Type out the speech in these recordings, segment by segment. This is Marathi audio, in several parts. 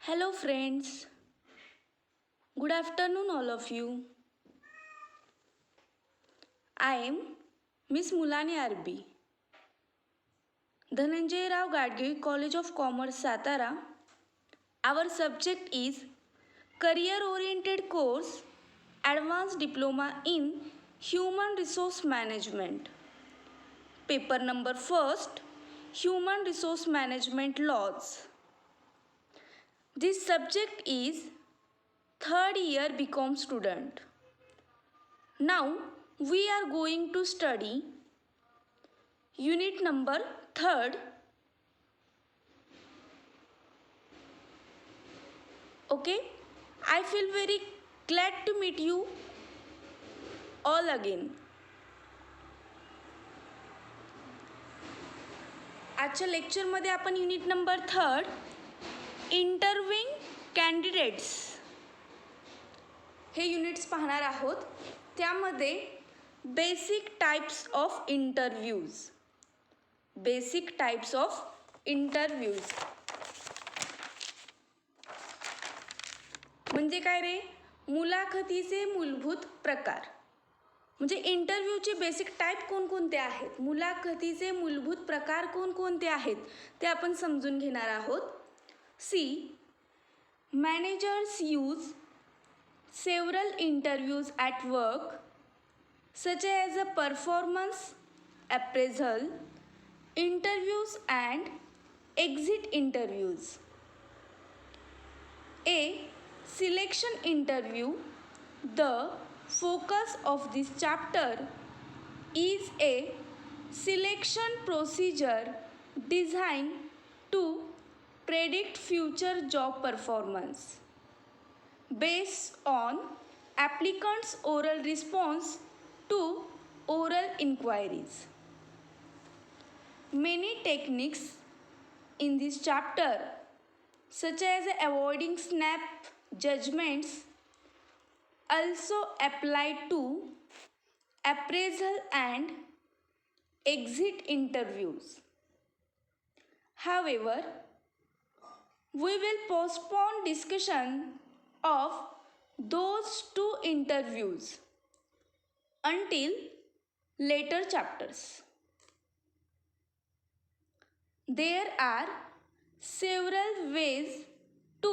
Hello, friends. Good afternoon, all of you. I am Miss Mulani Arbi, Dhananjay Rao Gadgil, College of Commerce, Satara. Our subject is Career Oriented Course Advanced Diploma in Human Resource Management. Paper number first, Human Resource Management Laws. This subject is third year BCom student. Now we are going to study unit number 3rd. Okay, I feel very glad to meet you all again. आजच्या लेक्चरमध्ये आपण युनिट नंबर 3rd इंटरव्ह्यूइंग कॅन्डिडेट्स हे युनिट्स पाहणार आहोत. त्यामध्ये बेसिक टाइप्स ऑफ इंटरव्ह्यूज म्हणजे काय रे, मुलाखतीचे मूलभूत प्रकार. म्हणजे इंटरव्ह्यूचे बेसिक टाईप कोणकोणते आहेत, मुलाखतीचे मूलभूत प्रकार कोणकोणते आहेत ते आपण समजून घेणार आहोत. See, managers use several interviews at work such as a performance appraisal, interviews and exit interviews. A selection interview. The focus of this chapter is a selection procedure designed to predict future job performance based on applicants' oral response to oral inquiries. Many techniques in this chapter, such as avoiding snap judgments, also apply to appraisal and exit interviews. However, we will postpone discussion of those two interviews until later chapters. There are several ways to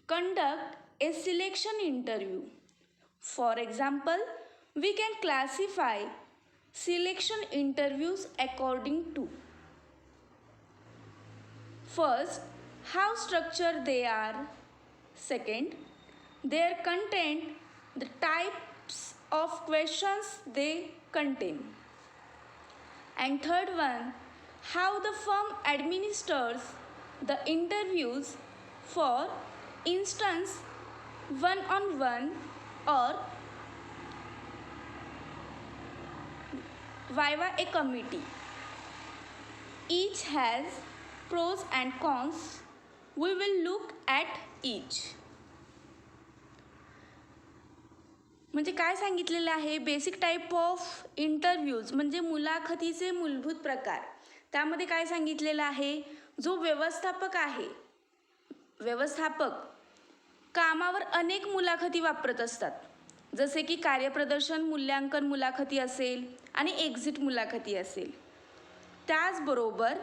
conduct a selection interview. For example, we can classify selection interviews according to: first, how structured they are; second, their content, the types of questions they contain; and third one, how the firm administers the interviews, for instance one-on-one or via a committee. Each has pros and cons. We will look at each. म्हणजे काय सांगितलेलं आहे, बेसिक टाईप ऑफ इंटरव्ह्यूज म्हणजे मुलाखतीचे मूलभूत प्रकार. त्यामध्ये काय सांगितलेलं आहे, जो व्यवस्थापक आहे, व्यवस्थापक कामावर अनेक मुलाखती वापरत असतात, जसे की कार्यप्रदर्शन मूल्यांकन मुलाखती असेल आणि एक्झिट मुलाखती असेल. त्याचबरोबर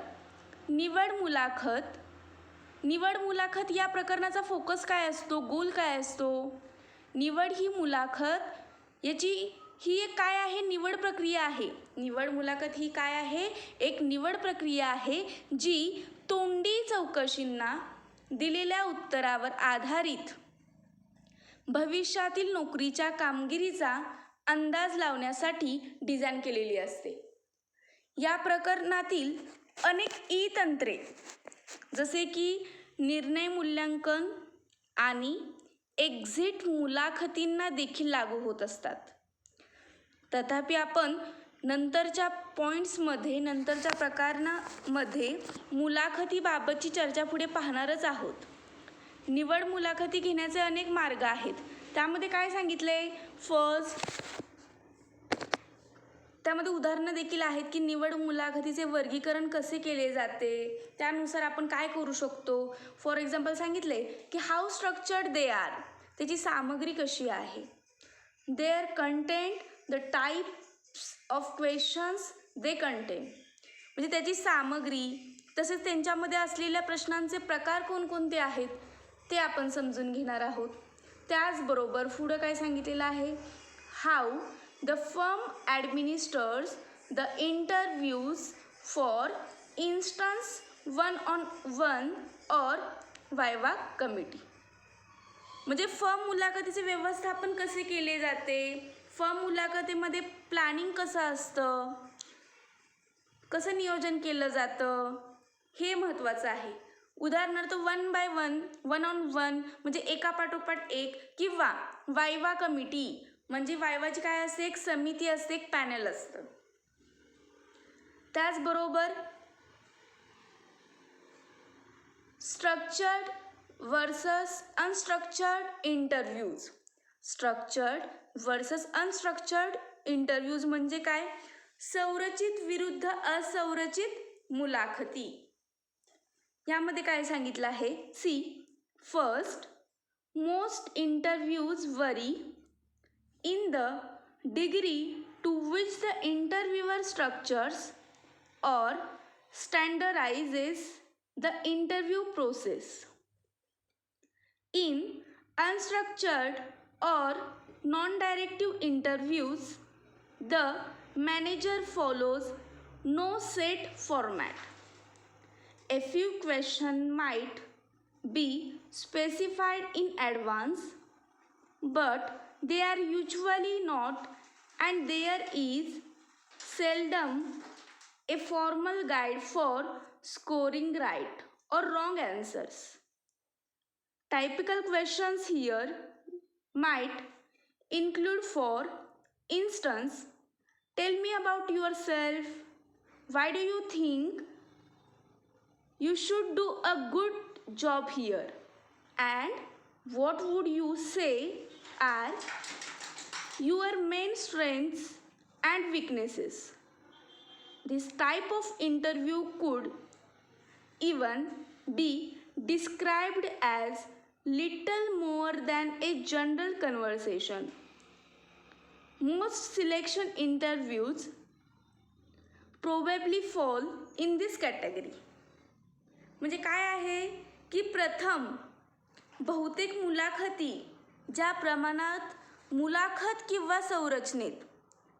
निवड मुलाखत या प्रकरणाचा फोकस काय असतो, गोल काय असतो. निवड ही मुलाखत याची ही एक काय आहे, निवड प्रक्रिया आहे. निवड मुलाखत ही काय आहे, एक निवड प्रक्रिया आहे जी तोंडी चौकशींना दिलेल्या उत्तरावर आधारित भविष्यातील नोकरीच्या कामगिरीचा अंदाज लावण्यासाठी डिझाईन केलेली असते. या प्रकरणातील अनेक ई तंत्रे जसे की निर्णय मूल्यांकन आणि एक्झिट मुलाखतींना देखील लागू होत असतात. तथापि आपण नंतरच्या पॉईंट्समध्ये, नंतरच्या प्रकारांमध्ये मुलाखतीबाबतची चर्चा पुढे पाहणारच आहोत. निवड मुलाखती घेण्याचे अनेक मार्ग आहेत. त्यामध्ये काय सांगितले, फर्स्ट त्यामध्ये उदाहरणं देखील आहेत की निवड मुलाखतीचे वर्गीकरण कसे केले जाते, त्यानुसार आपण काय करू शकतो. फॉर एक्झाम्पल सांगितले की हाऊ स्ट्रक्चर्ड दे आर, त्याची सामग्री कशी आहे. Their content, the types of questions they contain, म्हणजे त्याची सामग्री तसेच त्यांच्यामध्ये असलेल्या प्रश्नांचे प्रकार कोणकोणते आहेत ते आपण समजून घेणार आहोत. त्याचबरोबर पुढं काय सांगितलेलं आहे, how the firm administers the interviews for instance 1-on-1 और वायवा कमिटी, म्हणजे फर्म मुलाखतीचे व्यवस्थापन कसे केले जाते, फर्म मुलाखतीमध्ये प्लॅनिंग कसं असतं, कसं नियोजन केलं जातं, हे महत्त्वाचं आहे. उदाहरणार्थ 1-by-1, 1-on-1 म्हणजे एकापाठोपाठ एक, किंवा वायवा कमिटी म्हणजे वायवाची काय असते, एक समिती असते, एक पॅनल असतं. त्याचबरोबर structured versus unstructured interviews. Structured versus unstructured interviews म्हणजे काय, संरचित विरुद्ध असंरचित मुलाखती. यामध्ये काय सांगितलं आहे, see first, most interviews vary in the degree to which the interviewer structures और standardizes the interview process. In unstructured or non-directive interviews, the manager follows no set format. A few questions might be specified in advance, but they are usually not, and there is seldom a formal guide for scoring right or wrong answers. Typical questions here might include, for instance, tell me about yourself, why do you think you should do a good job here, and what would you say are your main strengths and weaknesses. This type of interview could even be described as little more than a general conversation. Most selection interviews probably fall in this category. म्हणजे काय आहे की प्रथम बहुतेक मुलाखती ज्या प्रमाणात मुलाखत किंवा संरचनेत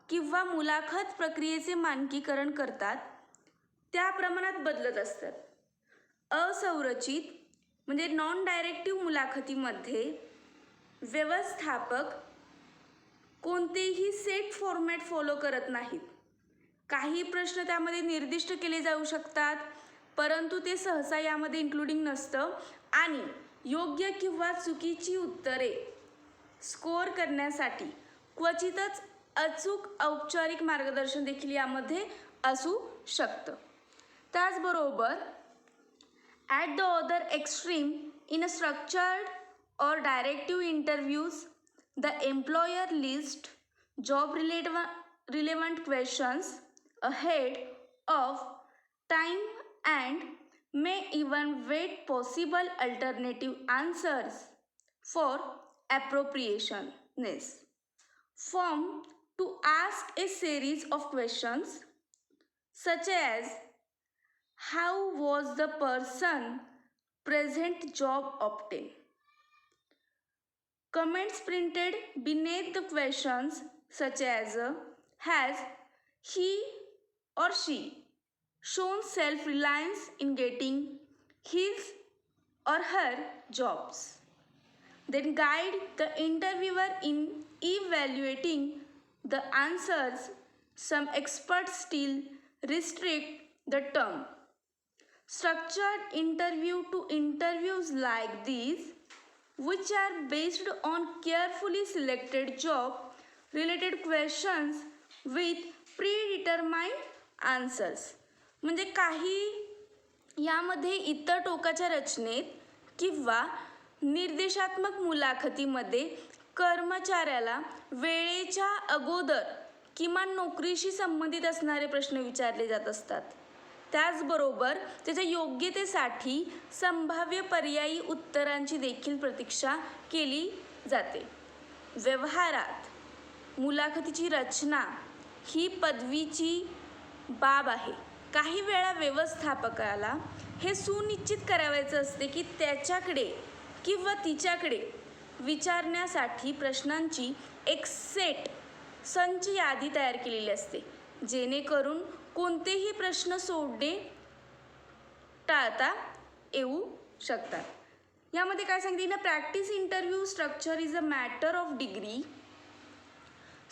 किंवा मुलाखत प्रक्रियेचे मानकीकरण करतात त्या प्रमाणात बदलत असतात. असंरचित म्हणजे नॉन डायरेक्टिव्ह मुलाखतीमध्ये व्यवस्थापक कोणतेही सेट फॉर्मॅट फॉलो करत नाहीत. काही प्रश्न त्यामध्ये निर्दिष्ट केले जाऊ शकतात, परंतु ते सहसा यामध्ये इन्क्लुडिंग नसतं आणि योग्य किंवा चुकीची उत्तरे स्कोअर करण्यासाठी क्वचितच अचूक औपचारिक मार्गदर्शन देखील यामध्ये असू शकतं. त्याचबरोबर at the other extreme, in a structured or directive interviews, the employer lists job relevant questions ahead of time and may even weight possible alternative answers for appropriateness. Form to ask a series of questions such as how was the person present job obtained? Comments printed beneath the questions such as has he or she shown self-reliance in getting his or her jobs? Then guide the interviewer in evaluating the answers. Some experts still restrict the term structured interview to interviews like these, which are based on carefully selected job related questions with predetermined answers. म्हणजे काही यामध्ये इतर टोकाच्या रचनेत किंवा निर्देशात्मक मुलाखतीमध्ये कर्मचाऱ्याला वेळेच्या अगोदर किमान नोकरीशी संबंधित असणारे प्रश्न विचारले जात असतात. त्याचबरोबर त्याच्या योग्यतेसाठी संभाव्य पर्यायी उत्तरांची देखील प्रतीक्षा केली जाते. व्यवहारात मुलाखतीची रचना ही पदवीची बाब आहे. काही वेळा व्यवस्थापकाला हे सुनिश्चित करायचं असते की त्याच्याकडे किंवा तिच्याकडे विचारण्यासाठी प्रश्नांची एक संच यादी तयार केलेली असते, जेणेकरून कोणतेही प्रश्न सोडणे टाळता येऊ शकतात. यामध्ये काय सांगते ना, practice interview structure is a matter of degree.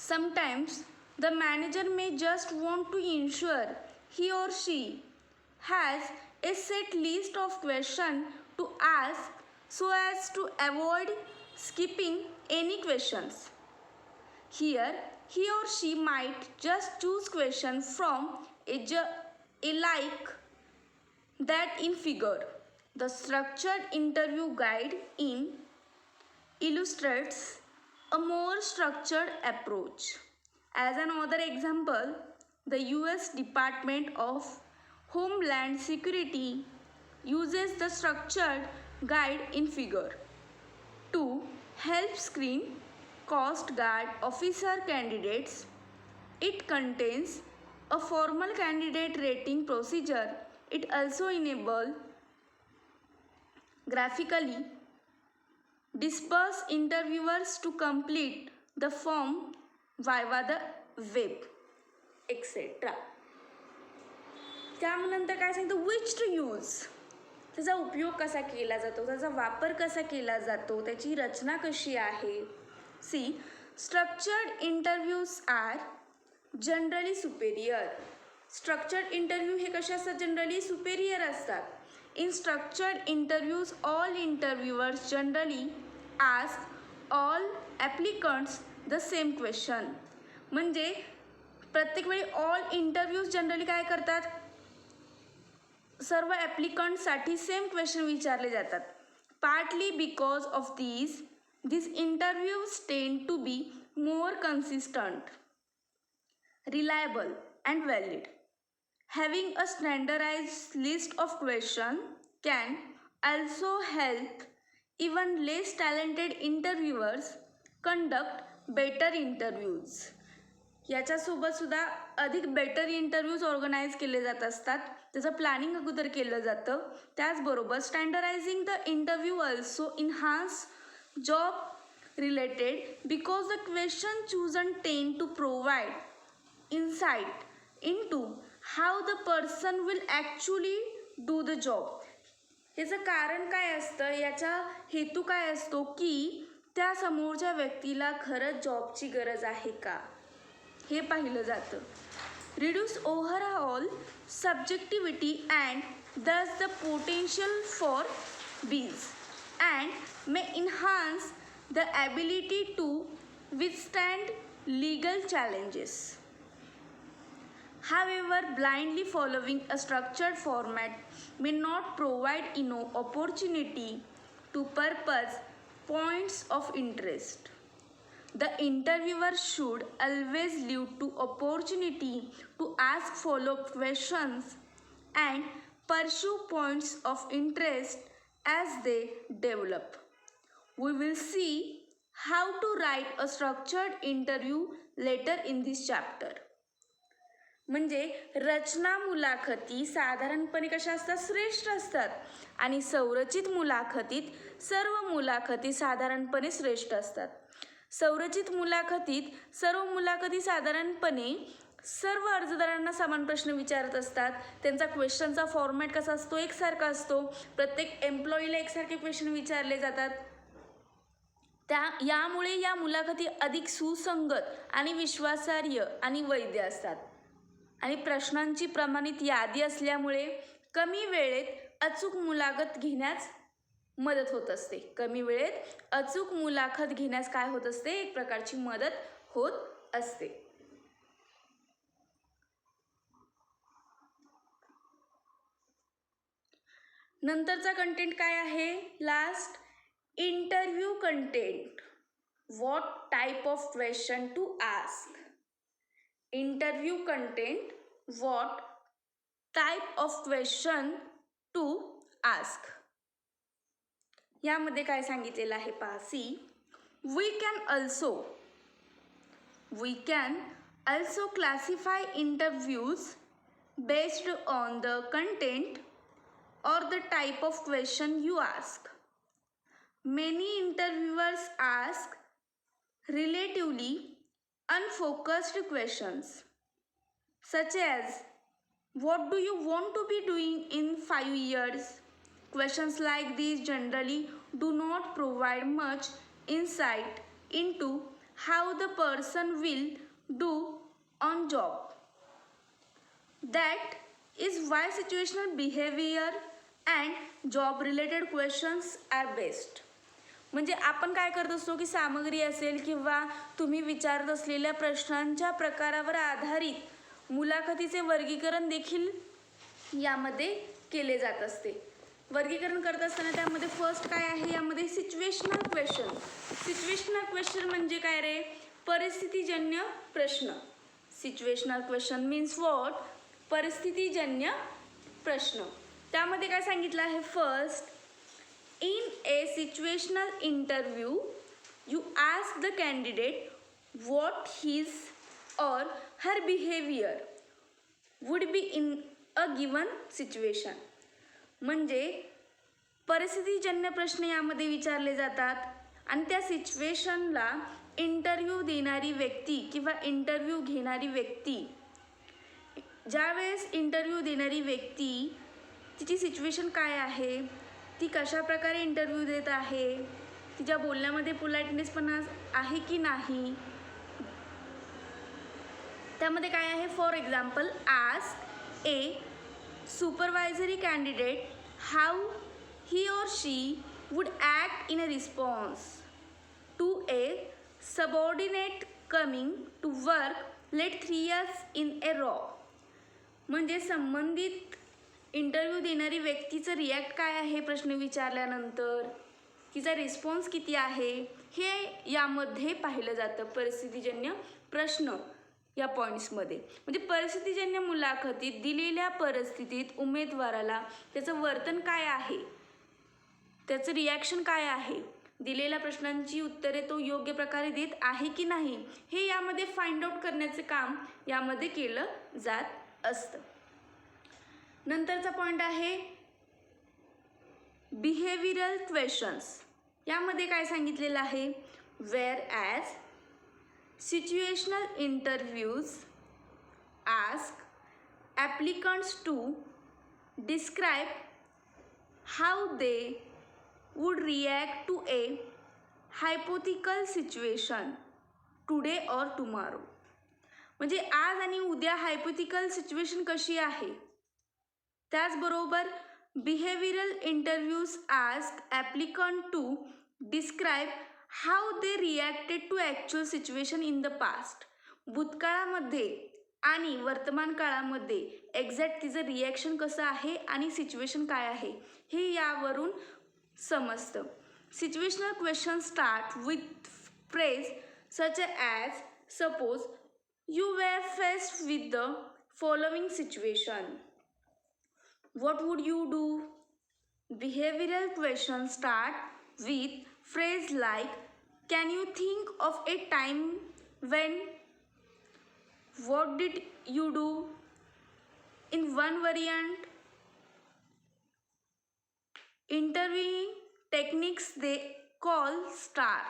Sometimes the manager may just want to ensure he or she has a set list of questions to ask so as to avoid skipping any questions. Here, he or she might just choose questions from a like that in figure. The structured interview guide illustrates a more structured approach. As another example, the US Department of Homeland Security uses the structured guide in figure to help screen Coast Guard officer candidates. It contains a formal candidate rating procedure. It also enables graphically disperse interviewers to complete the form via the web, etc. त्यानंतर काय सांगतं, विच टू यूज, त्याचा उपयोग कसा केला जातो, त्याचा वापर कसा केला जातो, त्याची रचना कशी आहे. See, structured interviews are generally superior. Structured interview हे कसे असतात, जनरली सुपेरियर असतात. In structured interviews all interviewers generally ask all applicants the same question. म्हणजे प्रत्येक वेळी ऑल इंटरव्ह्यूज जनरली काय करतात, सर्व ॲप्लिकंटसाठी सेम क्वेश्चन विचारले जातात. Partly because of these interviews tend to be more consistent, reliable and valid. Having a standardized list of questions can also help even less talented interviewers conduct better interviews. याच्यासोबत सुद्धा अधिक बेटर इंटरव्ह्यूज ऑर्गनाईज केले जात असतात, त्याचं प्लॅनिंग अगोदर केलं जातं. त्याचबरोबर standardizing the interview also enhance job related because the question chosen tend to provide insight into how the person will actually do the job. याचं कारण काय असतं, याचा हेतू काय असतो की त्या समोरच्या व्यक्तीला खरंच जॉबची गरज आहे का हे पाहिलं जातं. Reduce overall subjectivity and thus the potential for bias and may enhance the ability to withstand legal challenges. However, blindly following a structured format may not provide enough opportunity to purpose points of interest. The interviewer should always leave to opportunity to ask follow-up questions and pursue points of interest as they develop. We will see how to write a structured interview later in this chapter. म्हणजे रचना मुलाखती साधारणपणे कशा असतात, श्रेष्ठ असतात. आणि संरचित मुलाखतीत सर्व मुलाखती साधारणपणे श्रेष्ठ असतात. संरचित मुलाखतीत सर्व मुलाखती साधारणपणे सर्व अर्जदारांना समान प्रश्न विचारत असतात. त्यांचा क्वेश्चनचा फॉर्मॅट कसा असतो, एकसारखा असतो. प्रत्येक एम्प्लॉईला एकसारखे क्वेश्चन विचारले जातात. यामुळे या मुलाखती अधिक सुसंगत आणि विश्वासार्ह आणि वैध असतात. आणि प्रश्नांची प्रमाणित यादी असल्यामुळे कमी वेळेत अचूक मुलाखत घेण्यास मदत होत असते. कमी वेळेत अचूक मुलाखत घेण्यास काय होत असते, एक प्रकारची मदत होत असते. नंतरचा कंटेंट काय आहे, last interview content. What type of question to ask. Interview content, what type of question to ask. यामध्ये काय सांगितलेलं आहे पहा. See, we can also classify interviews based on the content or the type of question you ask. Many interviewers ask relatively unfocused questions such as, what do you want to be doing in 5 years? Questions like these generally do not provide much insight into how the person will do on job. That is why situational behavior and job related questions are best. म्हणजे आपण काय करत असतो की सामग्री असेल किंवा तुम्ही विचारत असलेल्या प्रश्नांच्या प्रकारावर आधारित मुलाखतीचे वर्गीकरण देखील यामध्ये केले जात असते. वर्गीकरण करत असताना त्यामध्ये फर्स्ट काय आहे, यामध्ये सिच्युएशनल क्वेश्चन. सिच्युएशनल क्वेश्चन म्हणजे काय रे, परिस्थितीजन्य प्रश्न. सिच्युएशनल क्वेश्चन मीन्स व्हॉट, परिस्थितीजन्य प्रश्न. त्यामध्ये काय सांगितलं आहे, first, in a situational interview you ask the candidate what his और her behaviour would be in a given situation. म्हणजे परिस्थितीजन्य प्रश्न यामध्ये विचारले जातात आणि त्या सिच्युएशनला इंटरव्ह्यू देणारी व्यक्ती किंवा इंटरव्ह्यू घेणारी व्यक्ती, ज्यावेळेस इंटरव्ह्यू देणारी व्यक्ती तिची सिच्युएशन काय आहे, ती कशा प्रकारे इंटरव्ह्यू देत आहे, तिच्या बोलण्यामध्ये पोलाइटनेस पण आहे की नाही. त्यामध्ये काय आहे, for example, ask a supervisory candidate how he और she would act in a response to a subordinate coming to work late 3 years in a row. म्हणजे संबंधित इंटरव्ह्यू देणारी व्यक्तीचं रिॲक्ट काय आहे प्रश्न विचारल्यानंतर, तिचा रिस्पॉन्स किती आहे, हे यामध्ये पाहिलं जातं परिस्थितीजन्य प्रश्न या पॉईंट्समध्ये. म्हणजे परिस्थितीजन्य मुलाखतीत दिलेल्या परिस्थितीत उमेदवाराला त्याचं वर्तन काय आहे, त्याचं रिॲक्शन काय आहे, दिलेल्या प्रश्नांची उत्तरे तो योग्य प्रकारे देत आहे की नाही, हे यामध्ये फाइंड आउट करण्याचे काम यामध्ये केलं जात असतं. नंतरचा पॉईंट आहे बिहेवियरल क्वेश्चन्स. यामध्ये काय सांगितलेलं आहे, whereas situational interviews ask applicants to describe how they would react to a hypothetical situation today or tomorrow. म्हणजे आज आणि उद्या हायपोथिकल सिच्युएशन कशी आहे. त्याचबरोबर behavioural interviews ask applicant to describe how they reacted to actual situation in the past. भूतकाळामध्ये आणि वर्तमान काळामध्ये एक्झॅक्ट तिचं रिॲक्शन कसं आहे आणि सिच्युएशन काय आहे हे यावरून समजतं. Situational question start with phrase such as, suppose you were faced with the following situation, what would you do? Behavioral questions start with phrase like, can you think of a time when, what did you do? In one variant, interviewing techniques they call STAR.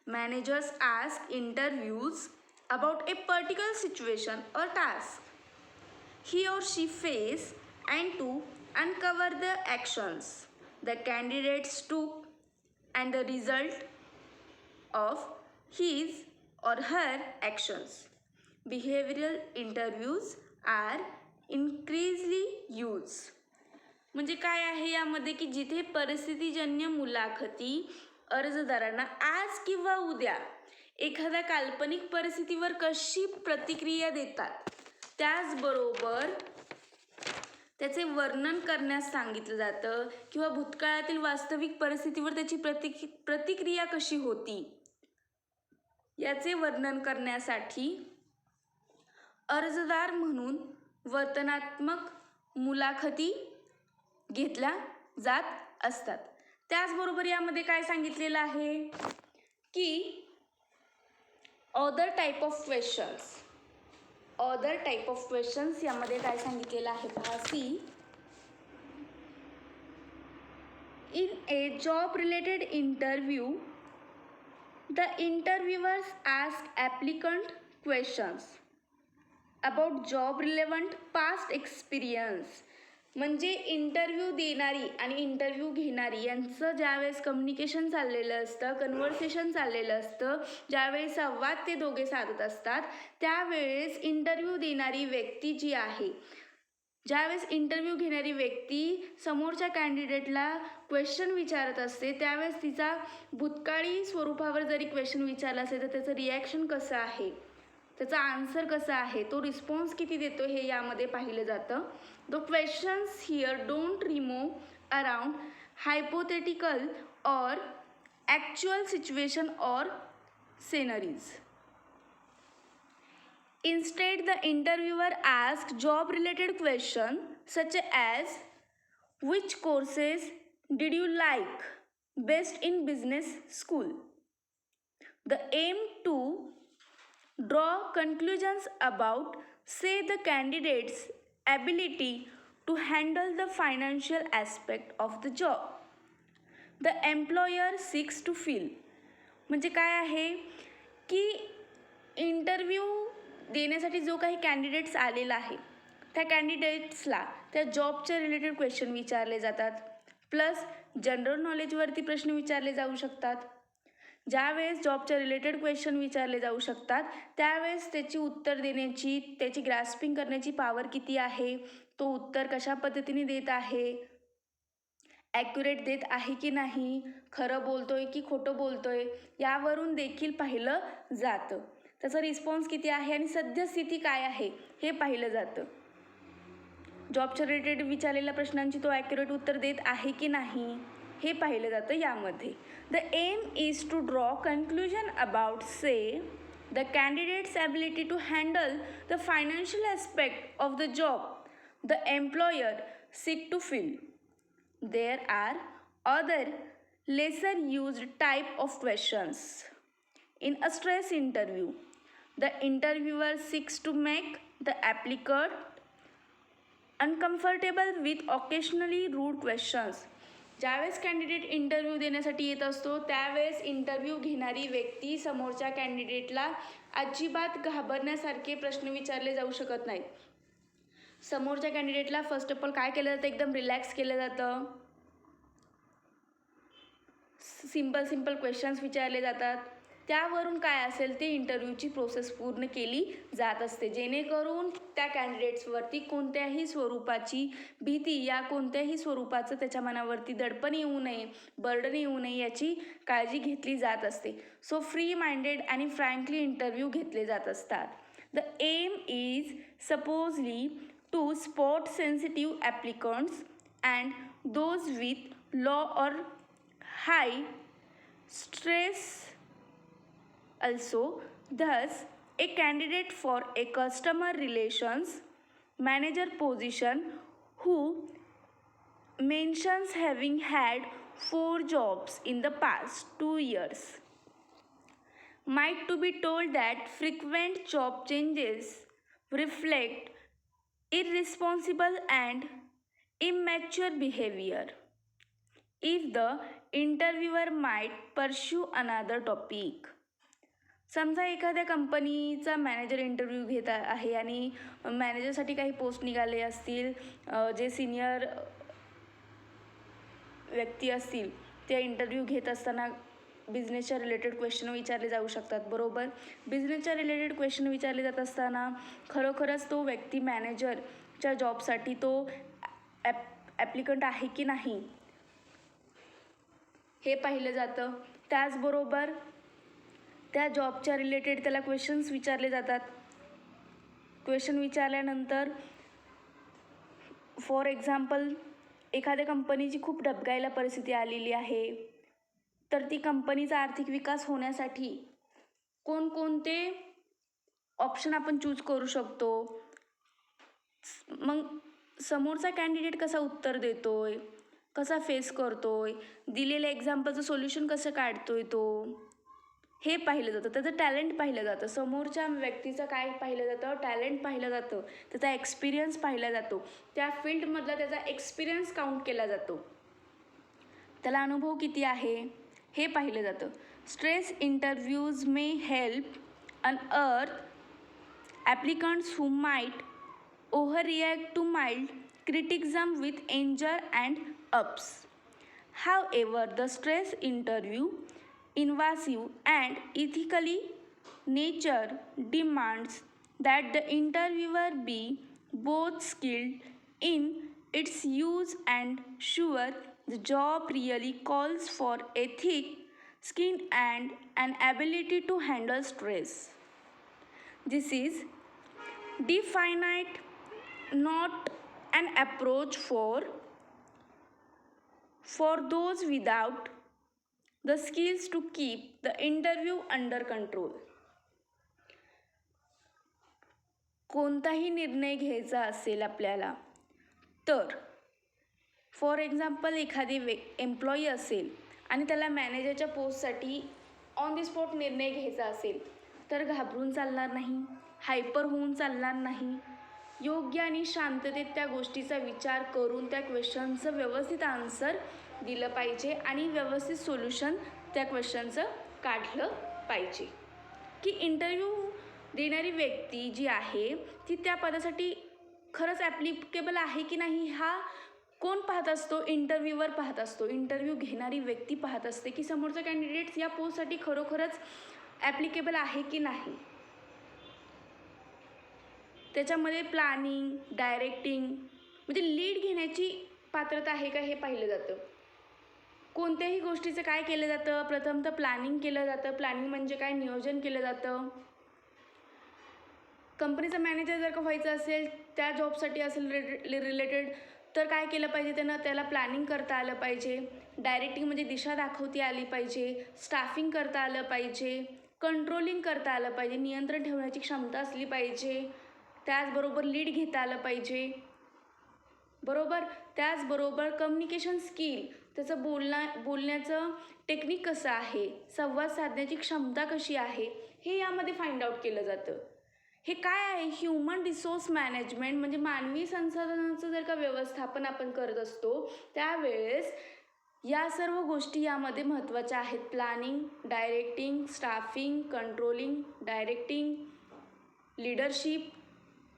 Managers ask interviews about a particular situation or task he or she face and to uncover the actions the candidates took and the result of his or her actions. Behavioral interviews are increasingly used. म्हणजे काय आहे यामध्ये की जिथे परिस्थितीजन्य मुलाखती अर्जदारांना आज किंवा उद्या एखाद्या काल्पनिक परिस्थितीवर कशी प्रतिक्रिया देतात, त्याचबरोबर त्याचे वर्णन करण्यास सांगितलं जातं किंवा भूतकाळातील वास्तविक परिस्थितीवर त्याची प्रतिक्रिया कशी होती याचे वर्णन करण्यासाठी अर्जदार म्हणून वर्तनात्मक मुलाखती घेतल्या जात असतात. त्याचबरोबर यामध्ये काय सांगितलेलं आहे की अदर टाईप ऑफ क्वेश्चन्स यामध्ये काय सांगितलेलं आहे पहा. See in a job related interview the interviewers ask applicant questions about job relevant past experience. म्हणजे इंटरव्ह्यू देणारी आणि इंटरव्ह्यू घेणारी यांचं ज्यावेळेस कम्युनिकेशन चाललेलं असतं, कन्व्हर्सेशन चाललेलं असतं, ज्यावेळेस संवाद ते दोघे साधत असतात, त्यावेळेस इंटरव्ह्यू देणारी व्यक्ती जी आहे, ज्यावेळेस इंटरव्ह्यू घेणारी व्यक्ती समोरच्या कॅन्डिडेटला क्वेश्चन विचारत असते, त्यावेळेस तिचा भूतकाळी स्वरूपावर जरी क्वेश्चन विचारला असेल तर त्याचं रिॲक्शन कसं आहे, त्याचा आन्सर कसा आहे, तो रिस्पॉन्स किती देतो हे यामध्ये पाहिलं जातं. The questions here don't remove around hypothetical और ॲक्च्युअल सिच्युएशन और sceneries. Instead, the interviewer asks job-related questions such as which courses did you like best in business school? The aim to draw conclusions about, say, the candidate's ability to handle the financial aspect of the job. The employer seeks to fill. म्हणजे काय आहे की इंटरव्ह्यू देण्यासाठी जो काही कॅन्डिडेट्स आलेला आहे त्या कॅन्डिडेट्सला त्या जॉबच्या रिलेटेड क्वेश्चन विचारले जातात, प्लस जनरल नॉलेजवरती प्रश्न विचारले जाऊ शकतात. ज्यावेळेस जॉबच्या रिलेटेड क्वेश्चन विचारले जाऊ शकतात त्यावेळेस त्याची उत्तर देण्याची, त्याची ग्रास्पिंग करण्याची पॉवर किती आहे, तो उत्तर कशा पद्धतीने देत आहे, ॲक्युरेट देत आहे की नाही, खरं बोलतोय की खोटं बोलतोय, यावरून देखील पाहिलं जातं. त्याचा रिस्पॉन्स किती आहे आणि सद्यस्थिती काय आहे हे पाहिलं जातं. जॉबच्या रिलेटेड विचारलेल्या प्रश्नांची तो ॲक्युरेट उत्तर देत आहे की नाही हे पाहिलं जातं यामध्ये. The aim is to draw conclusion about, say, the candidates ability to handle the financial aspect of the job the employer seek to fill. There are other lesser used type of questions. In a stress interview, the interviewer seeks to make the applicant uncomfortable with occasionally rude questions. ज्यावेळेस कॅन्डिडेट इंटरव्ह्यू देण्यासाठी येत असतो त्यावेळेस इंटरव्ह्यू घेणारी व्यक्ती समोरच्या कॅन्डिडेटला अजिबात घाबरण्यासारखे प्रश्न विचारले जाऊ शकत नाहीत. समोरच्या कॅन्डिडेटला फर्स्ट ऑफ ऑल काय केलं जातं, एकदम रिलॅक्स केलं जातं, सिंपल क्वेश्चन्स विचारले जातात, त्यावरून काय असेल ते इंटरव्ह्यूची प्रोसेस पूर्ण केली जात असते, जेणेकरून त्या कॅन्डिडेट्सवरती कोणत्याही स्वरूपाची भीती या कोणत्याही स्वरूपाचं त्याच्या मनावरती दडपण येऊ नये, बर्डन येऊ नये याची काळजी घेतली जात असते. सो फ्री माइंडेड आणि फ्रँकली इंटरव्ह्यू घेतले जात असतात. The aim is supposedly to spot sensitive applicants and those with low और high stress also. Thus, a candidate for a customer relations manager position who mentions having had 4 jobs in the past 2 years might to be told that frequent job changes reflect irresponsible and immature behavior. If the interviewer might pursue another topic. समजा एखाद्या कंपनीचा मॅनेजर इंटरव्ह्यू घेत आहे आणि मॅनेजरसाठी काही पोस्ट निघाले असतील, जे सिनियर व्यक्ती असतील ते इंटरव्ह्यू घेत असताना बिझनेसच्या रिलेटेड क्वेश्चन विचारले जाऊ शकतात. बरोबर, बिझनेसच्या रिलेटेड क्वेश्चन विचारले जात असताना खरोखरच तो व्यक्ती मॅनेजरच्या जॉबसाठी तो ॲप्लिकंट आहे की नाही हे पाहिलं जातं. त्याचबरोबर त्या जॉबच्या रिलेटेड त्याला क्वेश्चन्स विचारले जातात. क्वेश्चन विचारल्यानंतर फॉर एक्झाम्पल एखाद्या कंपनीची खूप डबघाईला परिस्थिती आलेली आहे, तर ती कंपनीचा आर्थिक विकास होण्यासाठी कोणकोणते ऑप्शन आपण चूज करू शकतो. मग समोरचा कॅन्डिडेट कसा उत्तर देतोय, कसा फेस करतोय, दिलेल्या एक्झाम्पलचं सोल्युशन कसं काढतोय तो, हे पाहिलं जातं. त्याचं टॅलेंट पाहिलं जातं. समोरच्या व्यक्तीचं काय पाहिलं जातं, टॅलेंट पाहिलं जातं, त्याचा एक्सपिरियन्स पाहिला जातो, त्या फील्डमधला त्याचा एक्सपिरियन्स काउंट केला जातो, त्याला अनुभव किती आहे हे पाहिलं जातं. Stress interviews may help unearth applicants who might overreact to mild criticism with anger and ups. However, the stress interview, invasive and ethically nature demands that the interviewer be both skilled in its use and sure the job really calls for ethic, skin and an ability to handle stress. This is definite, not an approach for those without the skills to keep the interview under control. कोणताही निर्णय घ्यायचा असेल आपल्याला तर फॉर एक्झाम्पल एखादी एम्प्लॉई असेल आणि त्याला मॅनेजरच्या पोस्टसाठी ऑन द स्पॉट निर्णय घ्यायचा असेल तर घाबरून चालणार नाही, हायपर होऊन चालणार नाही. योग्य आणि शांततेत त्या गोष्टीचा विचार करून त्या क्वेश्चनचं व्यवस्थित आन्सर दिलं पाहिजे आणि व्यवस्थित सोल्युशन त्या क्वेश्चनचं काढलं पाहिजे. की इंटरव्ह्यू देणारी व्यक्ती जी आहे ती त्या पदासाठी खरंच ॲप्लिकेबल आहे की नाही हा कोण पाहत असतो, इंटरव्ह्यूवर पाहत असतो. इंटरव्ह्यू घेणारी व्यक्ती पाहत असते की समोरचा कॅन्डिडेट या पोस्टसाठी खरोखरच ॲप्लिकेबल आहे की नाही. त्याच्यामध्ये प्लॅनिंग, डायरेक्टिंग म्हणजे लीड घेण्याची पात्रता आहे का हे पाहिलं जातं. कोणत्याही गोष्टीचं काय केलं जातं, प्रथमतः प्लॅनिंग केलं जातं. प्लॅनिंग म्हणजे काय, नियोजन केलं जातं. कंपनीचा मॅनेजर जर का व्हायचं असेल, त्या जॉबसाठी असेल रिलेटेड तर काय केलं पाहिजे, त्याला प्लॅनिंग करता आलं पाहिजे. डायरेक्टिंग म्हणजे दिशा दाखवता आली पाहिजे. स्टाफिंग करता आलं पाहिजे. कंट्रोलिंग करता आलं पाहिजे. नियंत्रण ठेवण्याची क्षमता असली पाहिजे. त्याचबरोबर लीड घेता आलं पाहिजे. बरोबर. त्याचबरोबर कम्युनिकेशन स्किल, त्याचं बोलण्याचं टेक्निक कसं आहे, संवाद साधण्याची क्षमता कशी आहे हे यामध्ये फाइंड आउट केलं जातं. हे काय आहे, ह्युमन रिसोर्स मॅनेजमेंट म्हणजे मानवी संसाधनांचं जर का व्यवस्थापन आपण करत असतो त्यावेळेस या सर्व गोष्टी यामध्ये महत्त्वाच्या आहेत. Planning, directing, staffing, controlling, directing, leadership,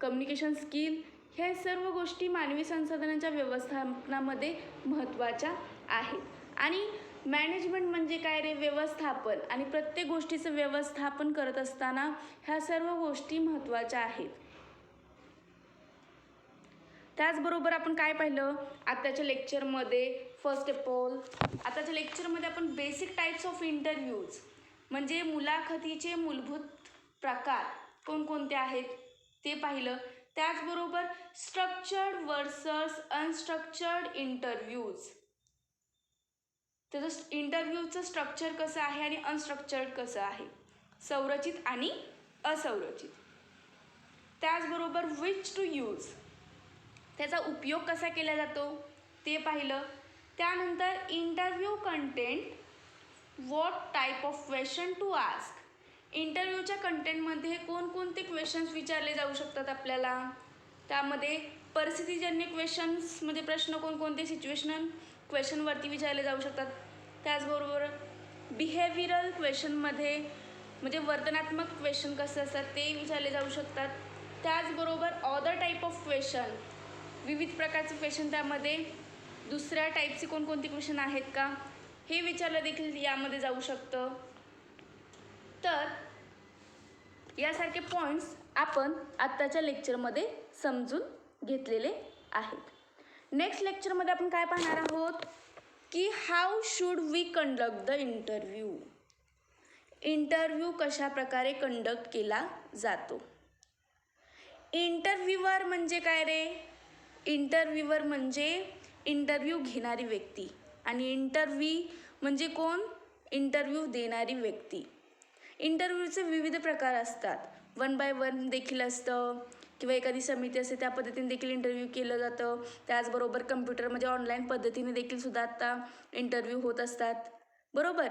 communication skill, हे सर्व गोष्टी मानवी संसाधनांच्या व्यवस्थापनामध्ये महत्त्वाच्या आहेत. आणि मॅनेजमेंट म्हणजे काय रे, व्यवस्थापन. आणि प्रत्येक गोष्टीचं व्यवस्थापन करत असताना ह्या सर्व गोष्टी महत्त्वाच्या आहेत. त्याचबरोबर आपण काय पाहिलं आताच्या लेक्चरमध्ये, फर्स्ट ऑफ ऑल आताच्या लेक्चरमध्ये आपण बेसिक टाईप्स ऑफ इंटरव्ह्यूज म्हणजे मुलाखतीचे मूलभूत प्रकार कोणकोणते आहेत ते पाहिलं. त्याचबरोबर स्ट्रक्चर्ड वर्सेस अनस्ट्रक्चर्ड इंटरव्ह्यूज, त्याचं इंटरव्ह्यूचं स्ट्रक्चर कसं आहे आणि अनस्ट्रक्चर्ड कसं आहे, संरचित आणि असंरचित. त्याचबरोबर विच टू यूज, त्याचा उपयोग कसा केला जातो ते पाहिलं. त्यानंतर interview content, what type of question to ask, इंटरव्ह्यूच्या कंटेंटमध्ये कोणकोणते क्वेश्चन्स विचारले जाऊ शकतात आपल्याला. त्यामध्ये परिस्थितीजन्य क्वेश्चन्स म्हणजे प्रश्न कोणकोणते सिच्युएशनल क्वेश्चनवरती विचारले जाऊ शकतात. त्याचबरोबर बिहेवियरल क्वेश्चनमध्ये म्हणजे वर्तनात्मक क्वेश्चन कसे असतात ते विचारले जाऊ शकतात. त्याचबरोबर अदर टाईप ऑफ क्वेश्चन, विविध प्रकारचे क्वेश्चन, त्यामध्ये दुसऱ्या टाईपचे कोणकोणते क्वेश्चन आहेत का हे विचारलं देखील यामध्ये जाऊ शकतं. तर यासारखे पॉईंट्स आपण आत्ताच्या लेक्चरमध्ये समजून घेतलेले आहेत. नेक्स्ट लेक्चरमध्ये आपण काय पाहणार आहोत की how should we conduct the interview, interview कशा प्रकारे कंडक्ट केला जातो. इंटरव्ह्यूअर म्हणजे काय रे, इंटरव्ह्यूअर म्हणजे इंटरव्ह्यू घेणारी व्यक्ती आणि इंटरव्ह्यू म्हणजे कोण, इंटरव्ह्यू देणारी व्यक्ती. इंटरव्ह्यूचे विविध प्रकार असतात. 1 बाय 1 देखील असतं किंवा एखादी समिती असते त्या पद्धतीने देखील इंटरव्ह्यू केलं जातं. त्याचबरोबर कम्प्युटर म्हणजे ऑनलाईन पद्धतीने देखील सुद्धा आता इंटरव्ह्यू होत असतात, बरोबर.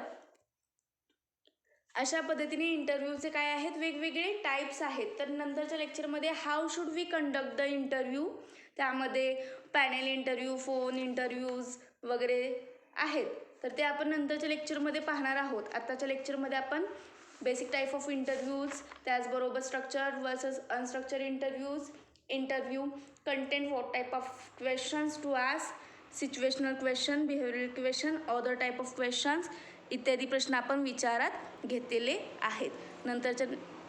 अशा पद्धतीने इंटरव्ह्यूचे काय आहेत, वेगवेगळे टाईप्स आहेत. तर नंतरच्या लेक्चरमध्ये how should we conduct the interview, त्यामध्ये पॅनेल इंटरव्ह्यू, फोन इंटरव्ह्यूज वगैरे आहेत. तर ते आपण नंतरच्या लेक्चरमध्ये पाहणार आहोत. आत्ताच्या लेक्चरमध्ये आपण बेसिक टाईप ऑफ इंटरव्ह्यूज, त्याचबरोबर structured versus unstructured interview content, what type of questions to ask, situational question, behavioural question, other type of questions इत्यादी प्रश्न आपण विचारात घेतलेले आहेत. नंतरच्या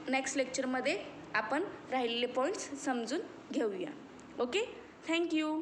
नेक्स्ट लेक्चरमध्ये आपण राहिलेले पॉईंट्स समजून घेऊया. Okay, thank you.